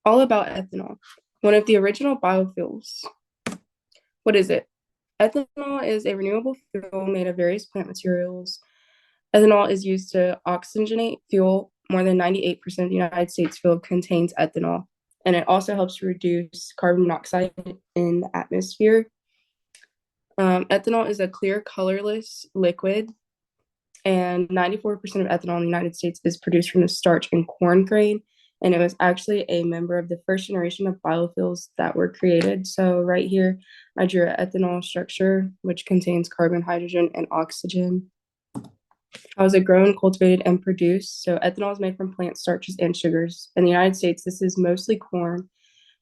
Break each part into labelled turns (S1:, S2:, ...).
S1: All about ethanol, one of the original biofuels. What is it? Ethanol is a renewable fuel made of various plant materials. Ethanol is used to oxygenate fuel. More than 98% of the United States fuel contains ethanol, and it also helps reduce carbon monoxide in the atmosphere. Ethanol is a clear, colorless liquid, and 94% of ethanol in the United States is produced from the starch in corn grain. And it was actually a member of the first generation of biofuels that were created. So, right here, I drew an ethanol structure, which contains carbon, hydrogen, and oxygen. How is it grown, cultivated, and produced? So, ethanol is made from plant starches and sugars. In the United States, this is mostly corn.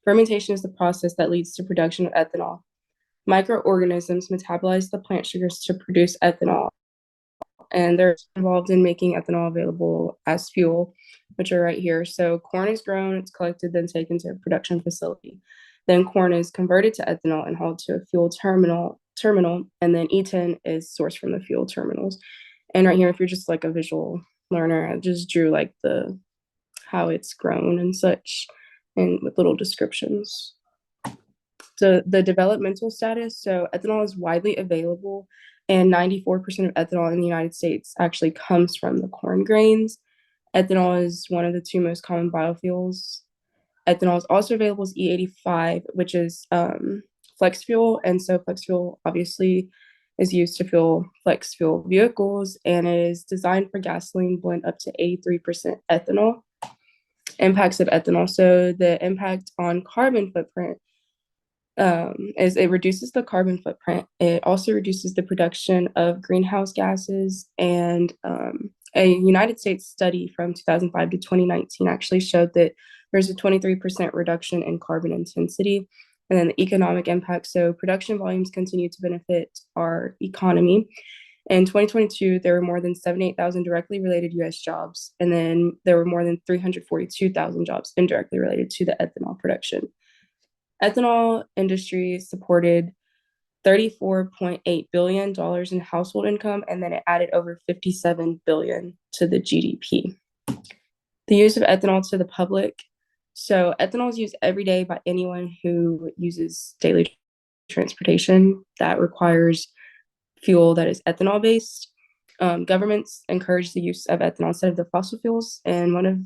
S1: Fermentation is the process that leads to production of ethanol. Microorganisms metabolize the plant sugars to produce ethanol, and they're involved in making ethanol available as fuel, which are right here. So corn is grown, it's collected, then taken to a production facility. Then corn is converted to ethanol and hauled to a fuel terminal, and then E10 is sourced from the fuel terminals. And right here, if you're just like a visual learner, I just drew like the how it's grown and such, and with little descriptions. So the developmental status, so ethanol is widely available, and 94% of ethanol in the United States actually comes from the corn grains. Ethanol is one of the two most common biofuels. Ethanol is also available as E85, which is flex fuel. And so flex fuel obviously is used to fuel flex fuel vehicles, and it is designed for gasoline blend up to 83% ethanol. Impacts of ethanol. So the impact on carbon footprint is it reduces the carbon footprint. It also reduces the production of greenhouse gases. And a United States study from 2005 to 2019 actually showed that there's a 23% reduction in carbon intensity. And then the economic impact. So production volumes continue to benefit our economy. In 2022, there were more than 78,000 directly related US jobs. And then there were more than 342,000 jobs indirectly related to the ethanol production. Ethanol industry supported $34.8 billion in household income, and then it added over 57 billion to the GDP. The use of ethanol to the public. So ethanol is used every day by anyone who uses daily transportation that requires fuel that is ethanol based. Governments encourage the use of ethanol instead of the fossil fuels, and one of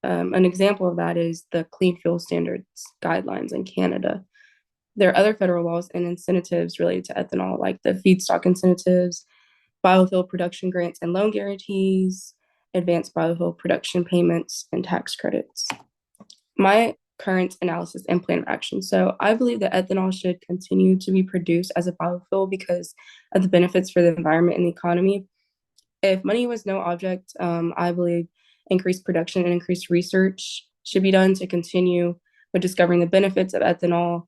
S1: an example of that is the Clean Fuel Standards guidelines in Canada. There are other federal laws and incentives related to ethanol, like the feedstock incentives, biofuel production grants and loan guarantees, advanced biofuel production payments, and tax credits. My current analysis and plan of action. So I believe that ethanol should continue to be produced as a biofuel because of the benefits for the environment and the economy. If money was no object, I believe increased production and increased research should be done to continue with discovering the benefits of ethanol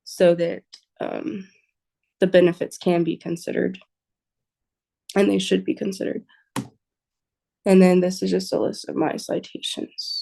S1: so that the benefits can be considered and they should be considered. And then this is just a list of my citations.